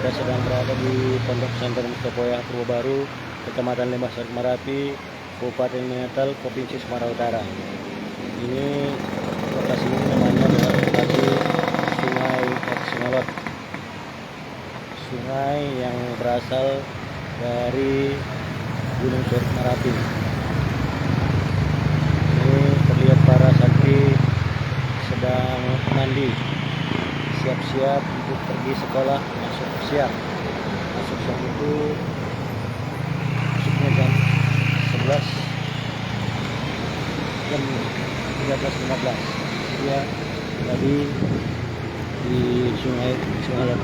Kita sedang berada di Pondok Pesantren Mustopoya Purwobaru, Kecamatan Lembah Sari Marapi, Kabupaten Natal, Provinsi Sumatera Utara. Ini lokasi ini namanya adalah lokasi Sungai Eksinolot, sungai yang berasal dari Gunung Sari Marapi. Ini terlihat para santri sedang mandi, siap-siap untuk pergi sekolah masuk siang. Masuk siang itu masuknya jam 11, jam 13.15. Ya, tadi di Sungai Eksinolot.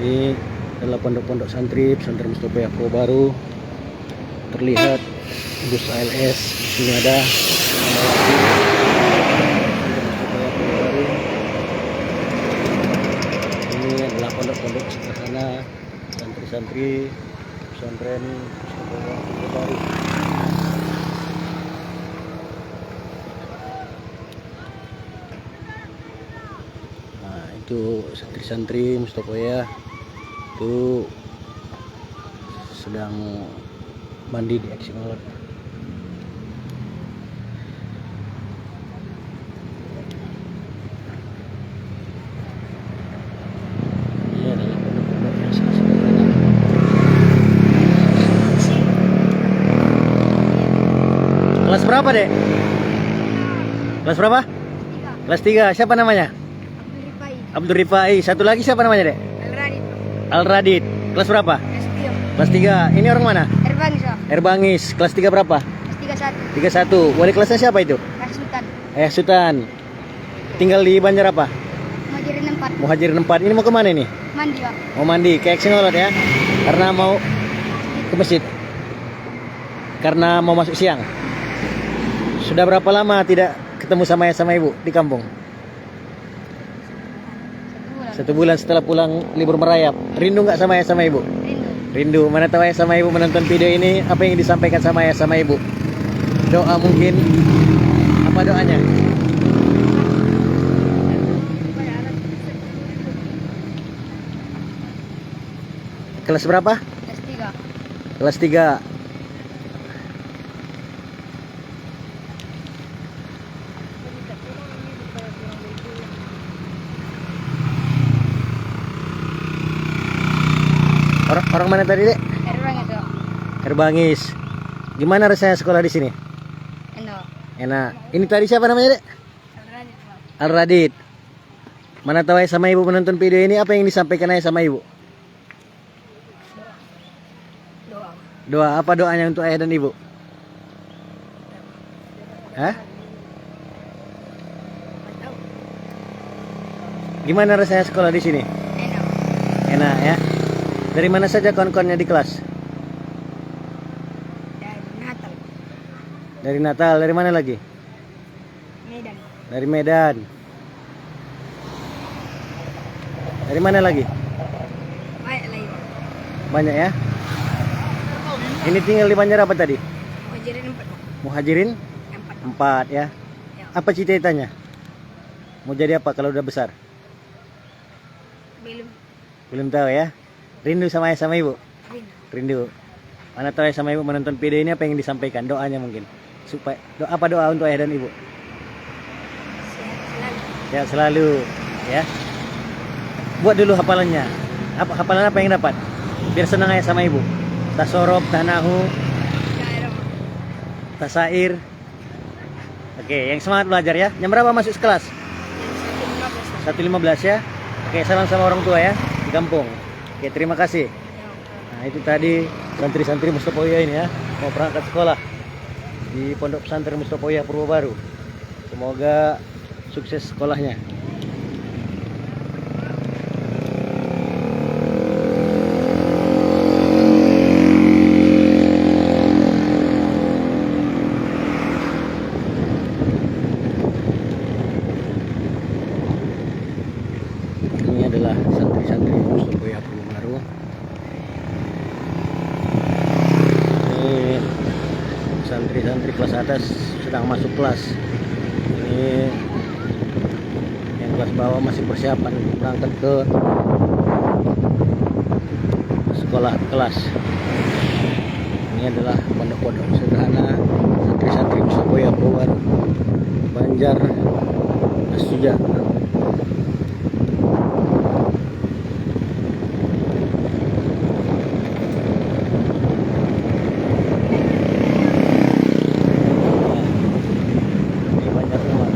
Ini adalah pondok-pondok santri Pesantren Mustopoya Purwobaru. Terlihat bus ALS di sini ada. Ini adalah pondok-pondok sederhana santri-santri Pesantren Mustopoya Purwobaru. Nah, itu santri-santri Mustopoya itu sedang mandi di Eksinolot. Ini adalah pondok-pondok yang sangat sederhana. Kelas berapa, Dek? Kelas berapa? Kelas 3. Siapa namanya? Abdul Rifai. Satu lagi siapa namanya, Dek? Al-Radit. Kelas berapa? Kelas 3. Ini orang mana? Erbangis. Kelas 3 berapa? Kelas 31. Wali kelasnya siapa itu? Sultan. Sultan. Tinggal di Banjar apa? Muhajirin 4. Muhajirin 4. Ini mau kemana ini? Mandi, Pak. Mau mandi ke Eksinolot ya? Karena mau ke masjid. Karena mau masuk siang. Sudah berapa lama tidak ketemu sama ayah sama ibu di kampung? 1 bulan setelah pulang libur merayap. Rindu nggak sama ayah sama ibu? Rindu. Mana tahu ayah sama ibu menonton video ini, apa yang disampaikan sama ayah sama ibu? Doa mungkin. Apa doanya? Kelas berapa? Kelas 3. Kelas 3. Orang mana tadi, Dek? Erbangis, Pak. Erbangis. Gimana rasanya sekolah di sini? Enak. Enak. Ini tadi siapa namanya, Dek? Al-Radit, Pak. Al-Radit. Mana tahu ayah sama ibu menonton video ini, apa yang disampaikan ayah sama ibu? Doa. Doa. Apa doanya untuk ayah dan ibu? Hah? Gimana rasanya sekolah di sini? Enak. Enak ya. Dari mana saja kawan-kawannya di kelas? Dan Natal. Dari Natal. Dari mana lagi? Medan. Dari Medan. Dari mana lagi? Baik lagi, Pak. Banyak ya. Ini tinggal di Banjar apa tadi? Muhajirin 4, Pak. Muhajirin 4 ya. Ya. Apa cita-citanya? Mau jadi apa kalau udah besar? Belum. Belum tahu ya. Rindu sama ayah sama ibu? Rindu. Rindu. Mana tahu ayah sama ibu menonton video ini, apa yang disampaikan? Doanya mungkin. Supaya apa doa untuk ayah dan ibu? Sehat selalu. Sehat selalu ya. Buat dulu hafalannya. Hafalan apa yang dapat? Biar senang ayah sama ibu. Tasorob, tanahu, tasair. Oke, yang semangat belajar ya. Jam berapa masuk kelas? 1.15 ya. Oke, salam sama orang tua ya di kampung. Oke, terima kasih. Nah, itu tadi santri-santri Mustopoya ini ya, mau berangkat sekolah di Pondok Pesantren Mustopoya Purwobaru. Semoga sukses sekolahnya. Ini adalah santri-santri Mustopoya Purwobaru. Ini santri-santri kelas atas sedang masuk kelas. Ini yang kelas bawah masih persiapan berangkat ke sekolah kelas. Ini adalah pondok-pondok sederhana santri-santri Mustapoya Purwobaru, Banjar Asuja. Ini banyak rumah.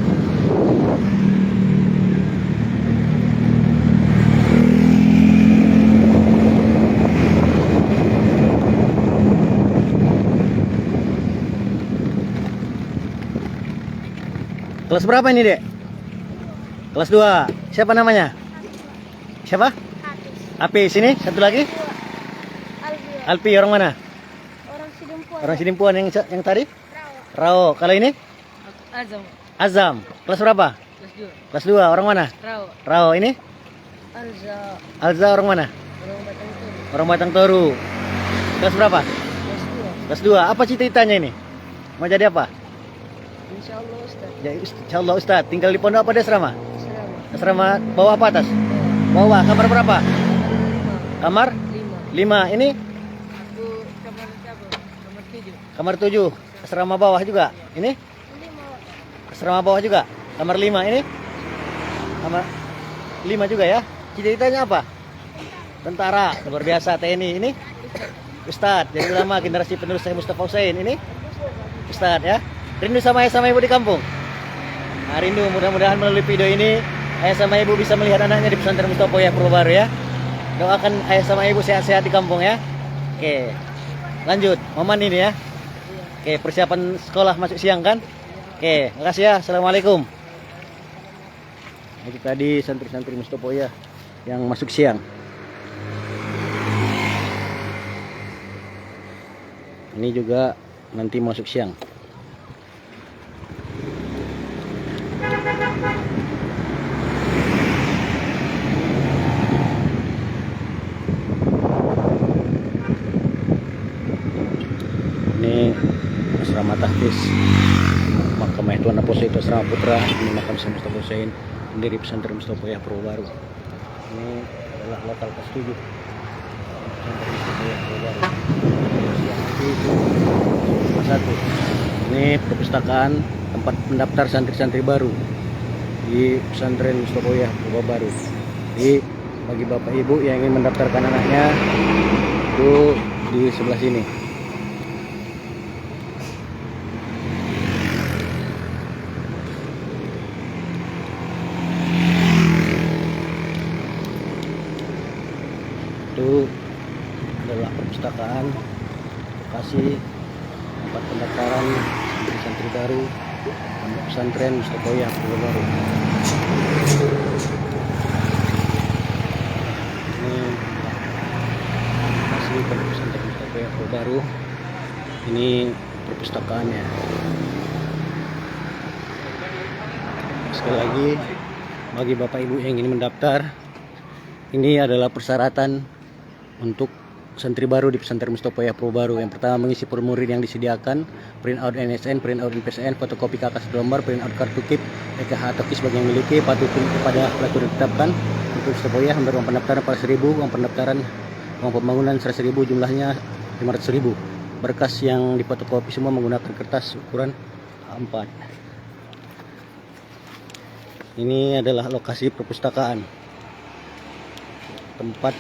Kelas berapa ini, Dek? Kelas 2. Siapa namanya? Siapa? Api. Sini, satu lagi. Alpi, orang mana? Orang Sidempuan. Orang Sidimpuan yang tadi? Rawa. Rao. Kalau ini? Azam. Azam. Kelas berapa? Kelas 2. Kelas 2. Orang mana? Rawa. Rao. Ini? Alza. Alza, orang mana? Orang Batang Toru. Orang Batang Toru. Kelas berapa? Kelas 2. Kelas 2. Apa cita-citanya ini? Mau jadi apa? Insyaallah Ustaz. Ya, insyaallah Ustaz. Tinggal di pondok apa di asrama? Assalamualaikum. Asrama bawah apa atas? Bawah. Kamar berapa? 5. Kamar 5. Ini? Aku kamar berapa? Kamar 7. Kamar 7. Asrama bawah juga. Ini? 5. Asrama bawah juga. Kamar 5 ini? Kamar 5 juga ya. Cita-citanya apa? Tentara. Luar biasa. TNI. Ini? Ustadz. Jadi lama generasi penerus saya Mustafa Hussein. Ini? Ustadz ya. Rindu sama ayah sama ibu di kampung? Nah, rindu. Mudah-mudahan melalui video ini ayah sama ibu bisa melihat anaknya di pesantren Mustapoya Purwobaru ya. Doakan ayah sama ibu sehat-sehat di kampung ya. Oke. Lanjut. Momen ini ya. Oke, persiapan sekolah masuk siang kan? Oke, makasih ya. Assalamualaikum. Itu tadi santri-santri Mustapoya yang masuk siang. Ini juga nanti masuk siang. Ini asrama tahfiz makam Tuan Aposto itu asrama putra. Ini makam Syekh Mustafa Hussein, pendiri pesantren Mustapoya Purwobaru. Ini adalah lokal kelas 7 pesantren Mustapoya Purwobaru. Itu kelas 1. Ini perpustakaan tempat mendaftar santri-santri baru di pesantren Mustapoya Purwobaru. Jadi bagi bapak ibu yang ingin mendaftarkan anaknya itu di sebelah sini. Itu adalah perpustakaan lokasi tempat pendaftaran santri-santri baru di pesantren Mustapoya Purwobaru. Ini lokasi pesantren Mustapoya Purwobaru. Ini perpustakaannya. Sekali lagi bagi bapak ibu yang ingin mendaftar, ini adalah persyaratan untuk santri baru di pesantren Mustapoya Purwobaru. Yang pertama, mengisi formulir yang disediakan, print out NSN, print out NPSN, fotokopi KK 1 lembar, print out kartu KIP, EKH atau KIS bagi yang memiliki, patuh kepada pelaku ditetapkan. Untuk Mustapoya membayar uang pendaftaran 400.000, uang pendaftaran uang pembangunan 100.000, jumlahnya 500.000. Berkas yang difotokopi semua menggunakan kertas ukuran A4. Ini adalah lokasi perpustakaan tempat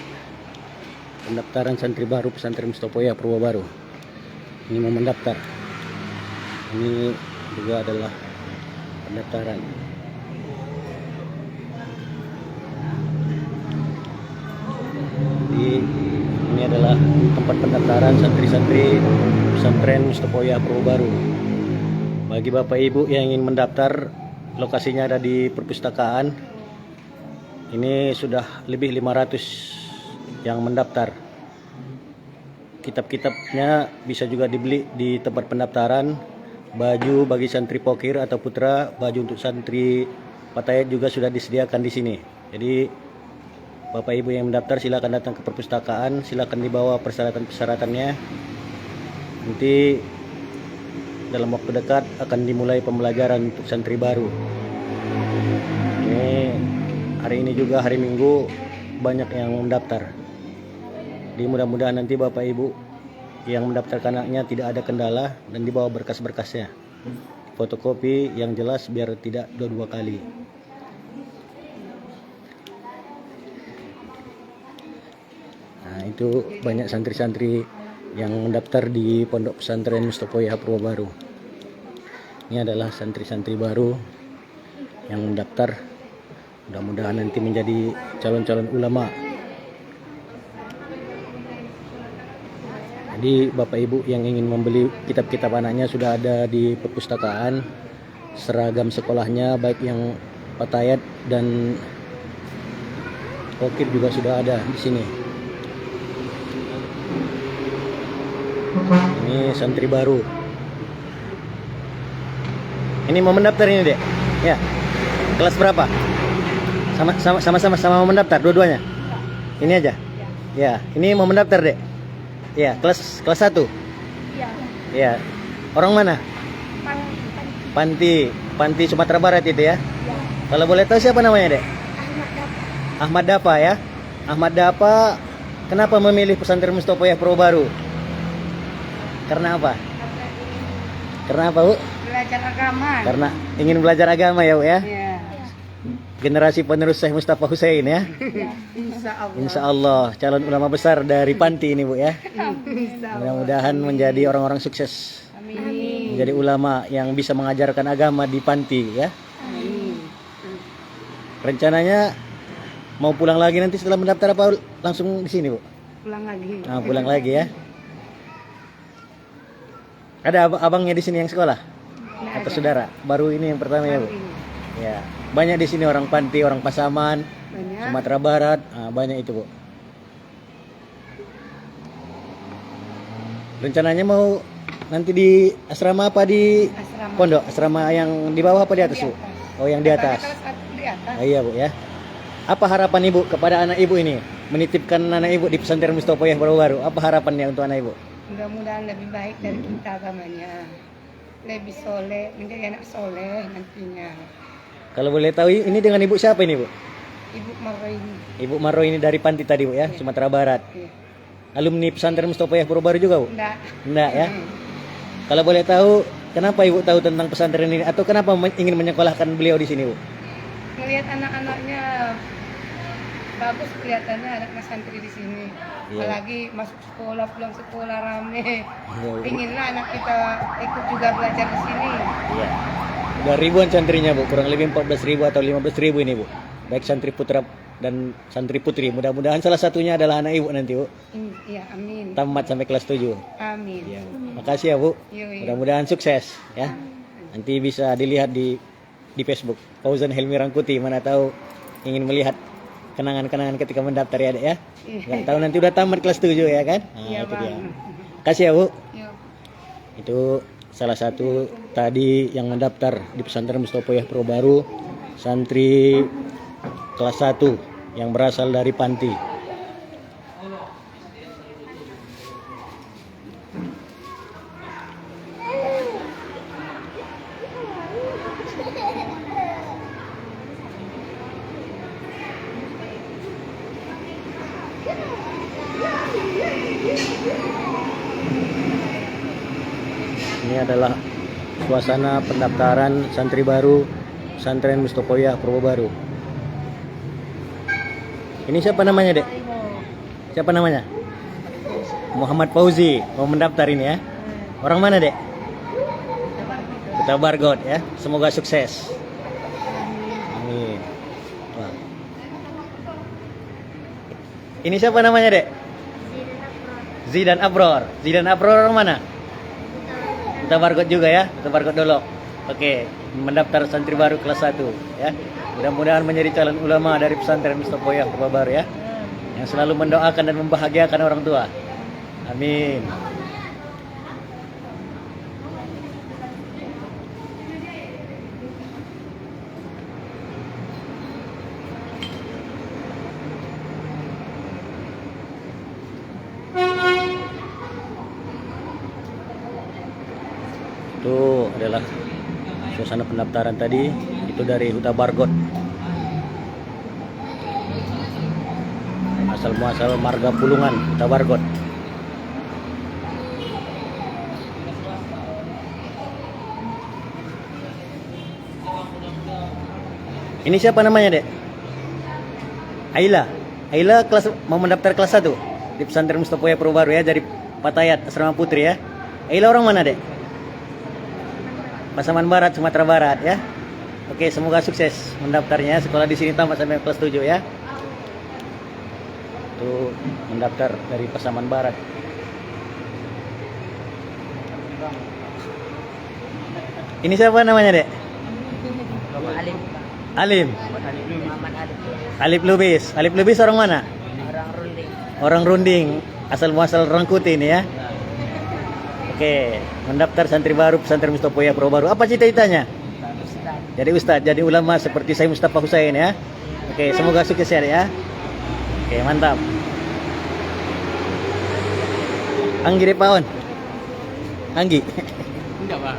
pendaftaran santri baru pesantren Mustapoya Purwobaru. Ini mau mendaftar. Ini juga adalah pendaftaran. Jadi ini adalah tempat pendaftaran santri-santri pesantren Mustapoya Purwobaru. Bagi bapak ibu yang ingin mendaftar, lokasinya ada di perpustakaan. Ini sudah lebih 500 yang mendaftar. Kitab-kitabnya bisa juga dibeli di tempat pendaftaran. Baju bagi santri pokir atau putra, baju untuk santri patayat juga sudah disediakan di sini. Jadi bapak ibu yang mendaftar silakan datang ke perpustakaan, silakan dibawa persyaratan-persyaratannya. Nanti dalam waktu dekat akan dimulai pembelajaran untuk santri baru. Ini hari ini juga hari Minggu banyak yang mendaftar. Jadi mudah-mudahan nanti Bapak Ibu yang mendaftarkan anaknya tidak ada kendala dan dibawa berkas-berkasnya. Fotokopi yang jelas biar tidak dua kali. Nah, itu banyak santri-santri yang mendaftar di Pondok Pesantren Mustopoyah Purwobaru. Ini adalah santri-santri baru yang mendaftar. Mudah-mudahan nanti menjadi calon-calon ulama. Jadi Bapak Ibu yang ingin membeli kitab-kitab anaknya sudah ada di perpustakaan. Seragam sekolahnya baik yang Patayat dan Kokir juga sudah ada di sini. Ini santri baru. Ini mau mendaftar ini, Dek? Ya. Kelas berapa? Sama-sama mau mendaftar dua-duanya. Ini aja. Ya, ini mau mendaftar, Dek. Ya, kelas 1. Iya. Ya. Orang mana? Panti Sumatera Barat itu ya. Kalau boleh tahu siapa namanya, Dek? Ahmad Dafa ya. Ahmad Dafa kenapa memilih pesantren Mustopoyah Purwobaru? Karena apa? Karena apa, Bu? Belajar agama. Karena ingin belajar agama ya, Bu ya. Iya. Generasi penerus Syekh Mustafa Hussein ya. Insya Allah. Insya Allah calon ulama besar dari Panti ini, Bu ya. Mudah-mudahan menjadi orang-orang sukses. Amin. Menjadi ulama yang bisa mengajarkan agama di Panti ya. Amin. Rencananya mau pulang lagi nanti setelah mendaftar apa langsung di sini, Bu? Pulang lagi. Nah, pulang lagi ya. Ada abangnya di sini yang sekolah? Atau saudara? Baru ini yang pertama ya, Bu? Ya. Banyak di sini orang Panti, orang Pasaman, Banyak. Sumatera Barat, banyak itu, Bu. Rencananya mau nanti di asrama apa di Asrama. pondok? Asrama yang di bawah apa di atas, Bu? Oh, yang di atas. Di atas. Iya, Bu ya. Apa harapan Ibu kepada anak Ibu ini? Menitipkan anak Ibu di pesantren Mustopoyah Purwobaru. Apa harapannya untuk anak Ibu? Mudah-mudahan lebih baik dari kita agamanya. Lebih soleh, menjadi anak soleh nantinya. Kalau boleh tahu ini dengan Ibu siapa ini, Bu? Ibu Maroini. Ibu Maro ini dari Panti tadi, Bu ya, Sumatera Barat. Iya. Alumni pesantren Mustopoyah Purwobaru juga, Bu? Enggak. Enggak ya. Kalau boleh tahu, kenapa Ibu tahu tentang pesantren ini atau kenapa ingin menyekolahkan beliau di sini, Bu? Ngelihat anak-anaknya bagus kelihatannya anak santri di sini. Iya. Apalagi masuk sekolah, pulang sekolah rame. Iya, Bu. Inginlah anak kita ikut juga belajar di sini. Iya. Udah ribuan santrinya, Bu, kurang lebih 14.000 atau 15.000 ini, Bu. Baik santri putra dan santri putri. Mudah-mudahan salah satunya adalah anak Ibu nanti, Bu. Iya, amin. Tamat sampai kelas 7. Amin. Iya. Makasih ya, Bu. Yoi. Mudah-mudahan sukses ya. Nanti bisa dilihat di Facebook Fauzan Helmi Rangkuti, mana tahu ingin melihat kenangan-kenangan ketika mendaftar ya, Dek ya. Nggak tahu nanti udah tamat kelas 7 ya kan? Nah, Iya, itu dia. Bang. Kasih ya, Bu. Yuk. Itu salah satu tadi yang mendaftar di pesantren Mustopoyah Purwobaru, santri kelas 1 yang berasal dari Panti. Ini adalah suasana pendaftaran santri baru pesantren Mustopoyah Purwobaru. Ini siapa namanya, Dek? Siapa namanya? Muhammad Fauzi mau mendaftar ini ya. Orang mana, Dek? Kota Bargot ya. Semoga sukses. Amin. Wah. Ini siapa namanya, Dek? Zidan Abror. Zidan Abror orang mana? Kota Bargot juga ya. Kota Bargot Dolok. Oke, mendaftar santri baru kelas 1 ya. Mudah-mudahan menjadi calon ulama dari pesantren Mustopoyah Purwobaru ya. Yang selalu mendoakan dan membahagiakan orang tua. Amin. Itu adalah suasana pendaftaran tadi, itu dari Huta Bargot. asal muasal marga Pulungan, Huta Bargot. Ini siapa namanya, Dek? Aila. Aila kelas mau mendaftar kelas 1 di pesantren Mustopoya Purwobaru ya, dari Patayat Asrama Putri ya. Aila orang mana, Dek? Pasaman Barat, Sumatera Barat ya. Oke, semoga sukses mendaftarnya. Sekolah di sini tamat sampai kelas 7 ya. Tuh mendaftar dari Pasaman Barat. Ini siapa namanya, Dek? Alim. Alim. Muhammad Alim. Alif Lubis. Alif Lubis orang mana? Orang Runding. Orang Runding. Asal muasal Rangkuti ini ya. Oke, mendaftar santri baru pesantren Mustopoya Purwobaru. Apa cita-citanya? Jadi ustadz, jadi ulama seperti saya Mustafa Husain ya. Oke, semoga sukses ya. Oke, mantap. Anggi Depaon. Anggi. Enggak, Pak.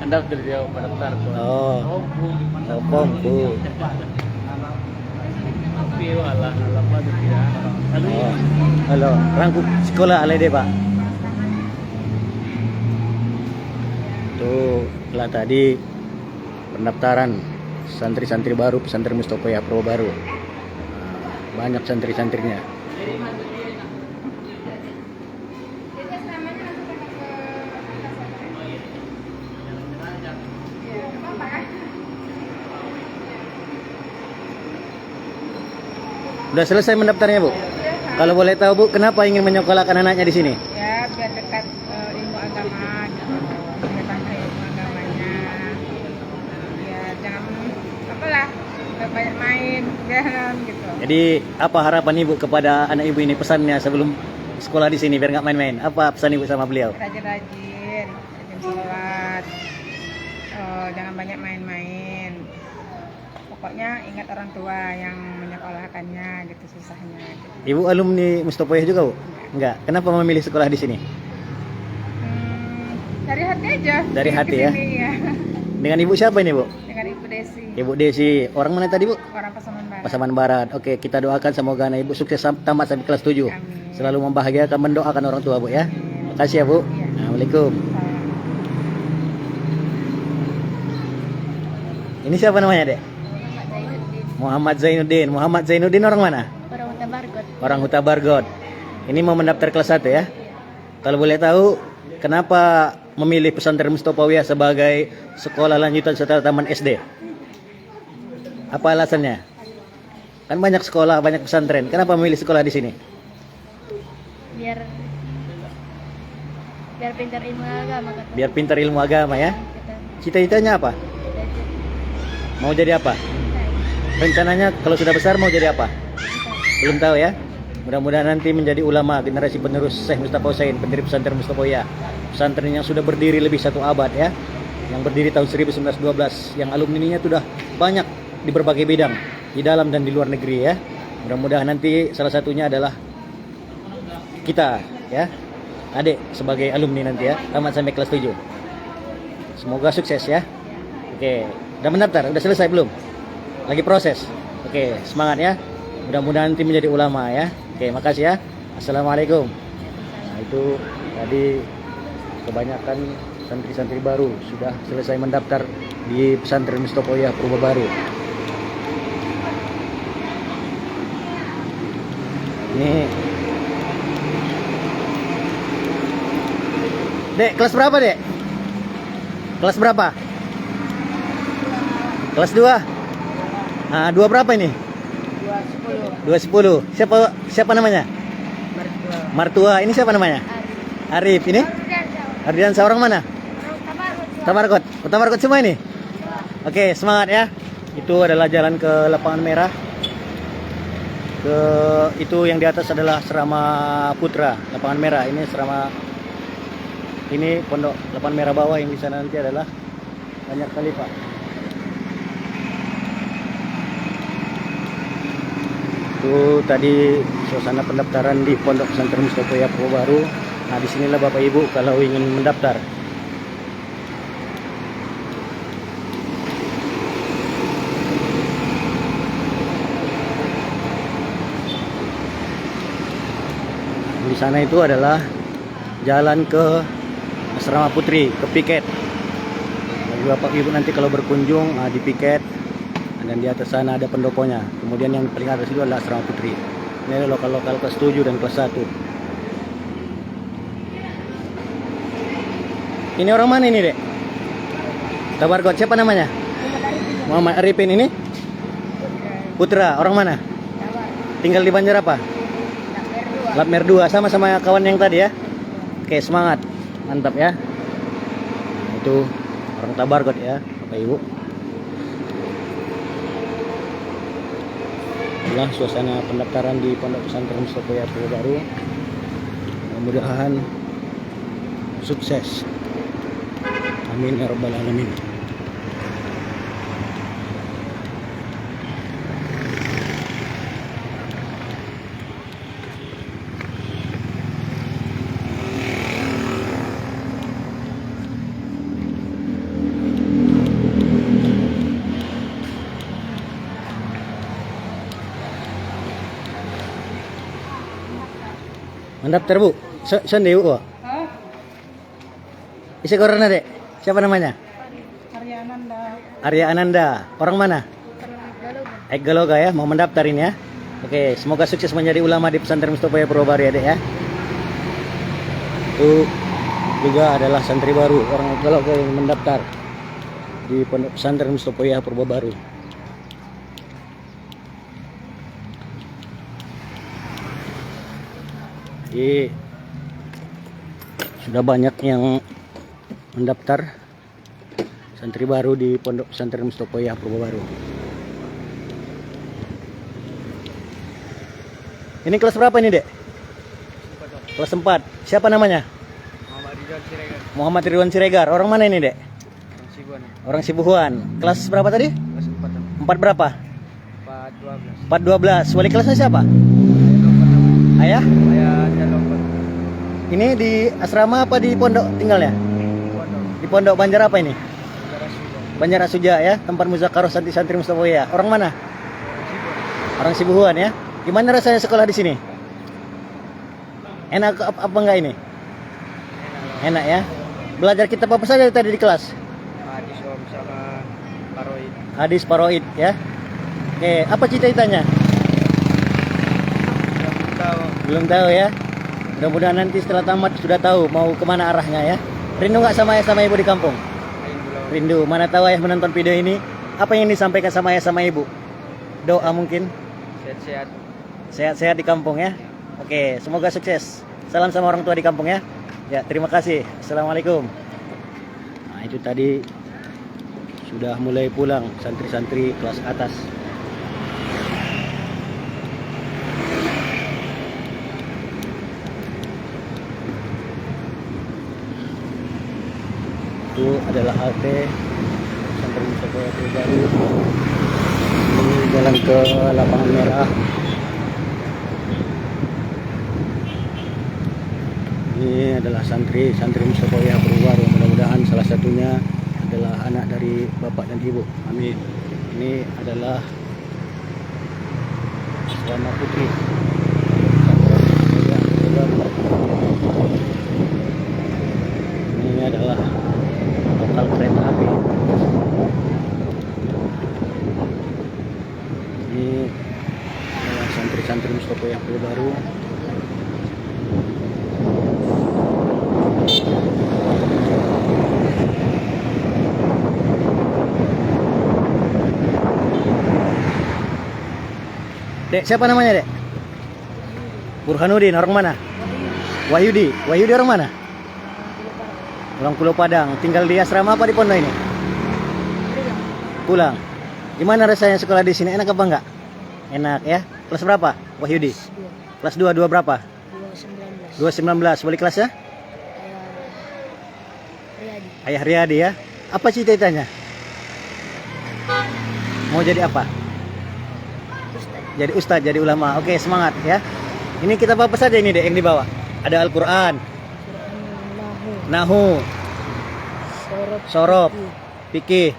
Anda sudah jauh pendaftar tuh. Oh. Oh, Pompu. Tapi alah apa tuh ya. Oh. Halo, rangkup sekolah alai deh, Pak. Tuh, lah tadi pendaftaran santri-santri baru pesantren Mustopoya Purwobaru. Banyak santri-santrinya. Udah selesai mendaftarnya, Bu? Kalau boleh tahu, Bu, kenapa ingin menyekolahkan anaknya di sini? Ya, biar dekat ilmu agama gitu. Dekat ilmu agamanya. Ya, jangan apalah, nggak banyak main, jangan gitu. Jadi, apa harapan Ibu kepada anak Ibu ini, pesannya sebelum sekolah di sini biar nggak main-main? Apa pesan Ibu sama beliau? Rajin-rajin, rajin sholat. Oh, jangan banyak main-main. Pokoknya ingat orang tua yang menyekolahkannya gitu, susahnya gitu. Ibu alumni Mustopoya juga, Bu? Enggak. Kenapa memilih sekolah di sini? Dari hati aja. Dari Kesini, hati ya? ya. Dengan Ibu siapa ini, Bu? Dengan Ibu Desi, Ibu Desi. Orang mana tadi, Bu? orang Pasaman Barat. Pasaman Barat. Oke, kita doakan semoga anak Ibu sukses tamat sampai kelas 7. Amin. Selalu membahagiakan, mendoakan orang tua, Bu ya. Amin. Makasih ya, Bu. Iya. Assalamualaikum. Salam. Ini siapa namanya, Dek? Muhammad Zainuddin. Muhammad Zainuddin orang mana? Orang Huta Bargot. Orang Huta Bargot. Ini mau mendaftar kelas 1 ya. Kalau boleh tahu, kenapa memilih pesantren Mustopoya sebagai sekolah lanjutan setelah taman SD? Apa alasannya? Kan banyak sekolah, banyak pesantren. Kenapa memilih sekolah di sini? biar pintar ilmu agama kata Biar pintar ilmu agama ya. kita. Cita-citanya apa? Mau jadi apa? Rencananya kalau sudah besar mau jadi apa? Belum tahu ya. Mudah-mudahan nanti menjadi ulama, generasi penerus Syekh Mustafa Husain, pendiri pesantren Mustopoya. Pesantren yang sudah berdiri lebih 1 abad ya. Yang berdiri tahun 1912, yang alumninya sudah banyak di berbagai bidang, di dalam dan di luar negeri ya. Mudah-mudahan nanti salah satunya adalah kita ya. Adik sebagai alumni nanti ya, tamat sampai kelas 7. Semoga sukses ya. Oke, udah mendaftar? Udah selesai belum? Lagi proses. Oke, semangat ya. Mudah-mudahan nanti menjadi ulama ya. Oke, makasih ya. Assalamualaikum. Nah, itu tadi kebanyakan santri-santri baru sudah selesai mendaftar di pesantren Mustopoya Purwobaru. Ini Dek, kelas berapa, Dek? Kelas berapa? Kelas 2. Nah, 2 berapa ini? 210. Siapa namanya? Martua. Ini siapa namanya? Arif. Ini? Ardiansa. Orang mana? Tabarkot. Tabarkot semua ini? Oke, semangat ya. Itu adalah jalan ke Lapangan Merah. Itu yang di atas adalah Asrama Putra, Lapangan Merah. Ini asrama, ini pondok Lapangan Merah bawah, yang di sana nanti adalah banyak kali Pak. Itu tadi suasana pendaftaran di Pondok Pesantren Mustopoya Purwobaru. Nah, disinilah Bapak Ibu kalau ingin mendaftar. di sana itu adalah jalan ke Asrama Putri, ke piket. Bagi Bapak Ibu nanti kalau berkunjung di piket, dan di atas sana ada pendoponya. Kemudian yang paling atas itu adalah Asrama Putri. Ini ada lokal-lokal kelas 7 dan kelas 1. Ini orang mana ini, Dek? Tabargot, siapa namanya? Muhammad Arifin. Ini putra, orang mana? Tinggal di Banjar apa? Lapmer 2, sama-sama kawan yang tadi ya. Oke, semangat. Mantap ya. Itu orang Tabargot ya, Bapak Ibu. Inilah suasana pendaftaran di Pondok Pesantren Mustofa Purwobaru. Mudah-mudahan sukses. Amin ya rabbal alamin. Mendaftar Bu, sende Bu. Hah? Isi corona Dek. Siapa namanya? Arya Ananda. Arya Ananda. Orang mana? Galoga ya, mau mendaftar ini ya. Oke, semoga sukses menjadi ulama di Pesantren Mustofa Purwobaru ya Dek ya. Itu juga adalah santri baru orang Galoga yang mendaftar di Pondok Pesantren Mustofa Purwobaru. Jadi sudah banyak yang mendaftar santri baru di Pondok Pesantren Mustofa Purwobaru. Ini kelas berapa ini, Dek? Kelas 4. Siapa namanya? Muhammad Ridwan Siregar. Orang mana ini, Dek? Orang Sibuhuan. Kelas berapa tadi? Kelas 4. 4 berapa? 412. 412. Wali kelasnya siapa? Ayah? Ini di asrama apa di pondok tinggalnya? Di pondok Banjar apa ini? Banjar Asuja ya, tempat muzakarah santri-santri Mustofa ya. Orang mana? Orang Sibuhuan ya. Gimana rasanya sekolah di sini? Enak apa enggak ini? Enak ya. Belajar kitab apa saja tadi di kelas? Hadis Om sama Paroid. Hadis Paroid ya. Oke, apa cita-citanya? Belum tahu ya. Mudah-mudahan nanti setelah tamat sudah tahu mau kemana arahnya ya. Rindu nggak sama ayah sama ibu di kampung? Rindu. Mana tahu ayah menonton video ini. Apa yang disampaikan sama ayah sama ibu? Doa mungkin. Sehat-sehat. Sehat-sehat di kampung ya. Oke, semoga sukses. Salam sama orang tua di kampung ya. Ya, terima kasih. Assalamualaikum. Nah, itu tadi sudah mulai pulang santri-santri kelas atas. Itu adalah halte Pesantren Mustofa Purwobaru. Ini jalan ke lapangan merah. Ini adalah santri Mustofa Purwobaru. Mudah-mudahan salah satunya adalah anak dari bapak dan ibu. Amin. Ini adalah Asrama Putri. Ini adalah lokal kereta api. Ini adalah santri-santri Mustofa Purwobaru. Dek, siapa namanya, Dek? Burhanuddin, orang mana? Wahyudi. Wahyudi orang mana? Orang Pulau Padang. Tinggal di asrama apa di pondok ini? Pulang. Gimana rasanya sekolah di sini? Enak apa enggak? Enak ya. Kelas berapa, Wahyudi? Kelas 2. 2 berapa? 219. Wali kelasnya? Ayah Riyadi ya. Apa cita-citanya? Mau jadi apa? Jadi ustadz, jadi ulama. Oke, semangat ya. Ini kita apa saja ini, Dek, yang dibawa? Ada Al-Qur'an, Nahu, Sorob, Fikih,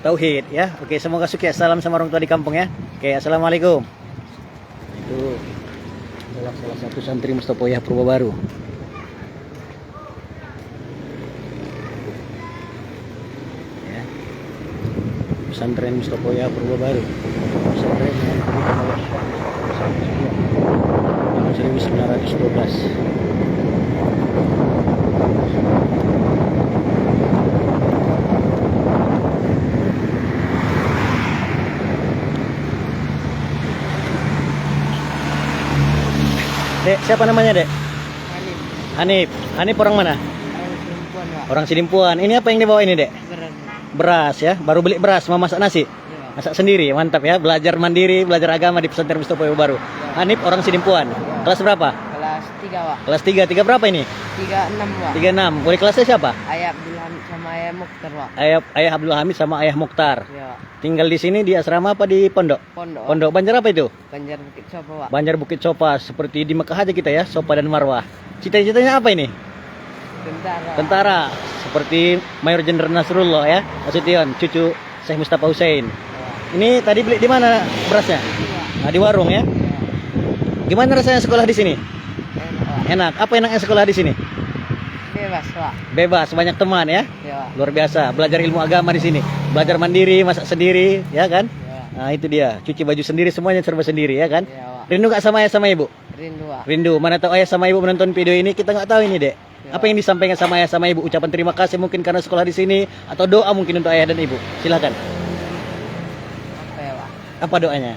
Tauhid ya. Oke, semoga sukses. Salam sama orang tua di kampung ya. Oke, assalamualaikum. Itu adalah salah satu santri Mustopoya Purwobaru. Ya. Pesantren Mustopoya Purwobaru. Pesantren yang didirikan oleh tahun 1912. Dek, siapa namanya, Dek? Halim. Hanif. Hanif orang mana? Orang perempuan, Pak. Orang Sidimpuan. Ini apa yang dibawa ini, Dek? Berat. Beras ya. Baru beli beras, mau masak nasi. Ya. Masak sendiri, mantap ya. Belajar mandiri, belajar agama di pesantren Mustopoya Baru. Hanif orang Sidimpuan. Kelas berapa? Kelas 3, Pak. Kelas 3. 3 berapa ini? 36, Pak. 36. Wali kelasnya siapa? Ayah Abdul Hamid sama Ayah Mukhtar, Pak. Ayah Abdul Hamid sama Ayah Mukhtar. Ya, Pak. Tinggal di sini di asrama apa di pondok? Pondok. Pondok Banjar apa itu? Banjar Bukit Sopo, Pak. Banjar Bukit Sopa. Seperti di Mekah aja kita ya, Sopa dan Marwah. Cita-citanya apa ini? Tentara. Tentara. Seperti Mayor Jenderal Nasrullah ya, Nasution, cucu Syekh Mustafa Hussein. Ini tadi beli di mana berasnya? Nah, di warung ya. Gimana rasanya sekolah di sini? Enak. Apa enaknya sekolah di sini? Bebas, Pak. Bebas, banyak teman ya. Ya, Pak. Luar biasa. Belajar ilmu agama di sini. Belajar mandiri, masak sendiri, ya kan? Ya, Nah, itu dia. Cuci baju sendiri, semuanya serba sendiri, ya kan? ya, Pak. Rindu gak sama ayah sama ibu? Rindu, Pak. Rindu. Mana tahu ayah sama ibu menonton video ini, kita nggak tahu ini, Dek. Apa yang disampaikan sama ayah sama ibu? Ucapan terima kasih mungkin karena sekolah di sini atau doa mungkin untuk ayah dan ibu. Silakan. Apa ya, Pak? Apa doanya?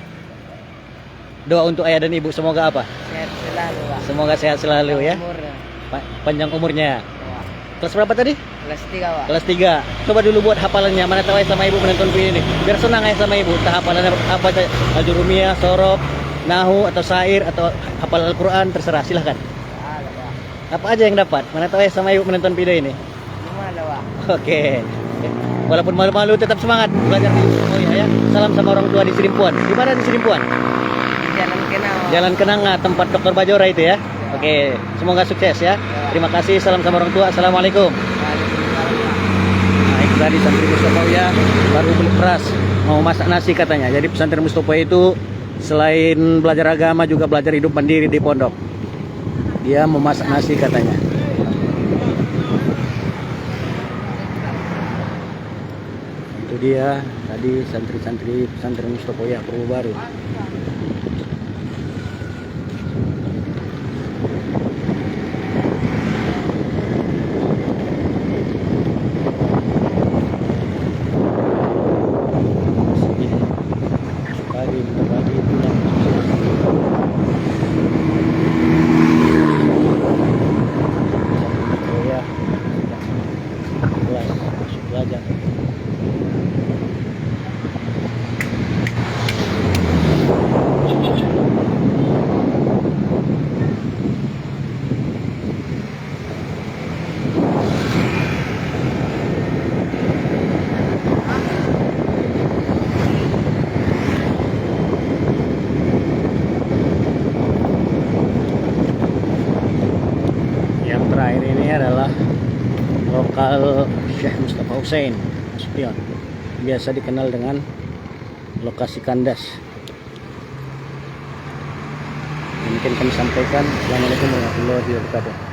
Doa untuk ayah dan ibu semoga apa? Sehat selalu, Pak. Semoga sehat selalu ya. Umur, ya, Panjang umurnya. Pak. Kelas berapa tadi? Kelas 3, Pak. Kelas 3. Coba dulu buat hafalannya. Mana tahu ayah sama ibu menonton video ini. Biar senang ayah sama ibu. Entah hafalannya apa saja. Al-Jurumiyah, Sorob, Nahu atau Syair atau hafal Al-Quran terserah. Silahkan. Ada, Pak. Apa aja yang dapat? Mana tahu ayah sama ibu menonton video ini. Gimana, Pak? Oke. Walaupun malu-malu tetap semangat belajar di Mustopoya ya. Salam sama orang tua di Sidimpuan. Di mana di Sidimpuan? Di Jalan Kenal, Pak. Jalan Kenanga, tempat Dr. Bajora itu ya. Oke, semoga sukses ya. Terima kasih. Salam sama orang tua. Assalamualaikum. Waalaikumsalam, Pak. Nah, itu tadi santri Mustopoya baru beli beras, mau masak nasi katanya. Jadi pesantren Mustopoya itu selain belajar agama juga belajar hidup mandiri di pondok. Dia mau masak nasi katanya. Itu dia tadi santri-santri pesantren Mustopoya Purwobaru. Pagi pulang. Mustopoya kelas masuk belajar. Yang terakhir ini adalah lokal Syekh Mustafa Hussein Nasution, biasa dikenal dengan lokasi kandas. Mungkin kami sampaikan. Assalamualaikum warahmatullahi wabarakatuh.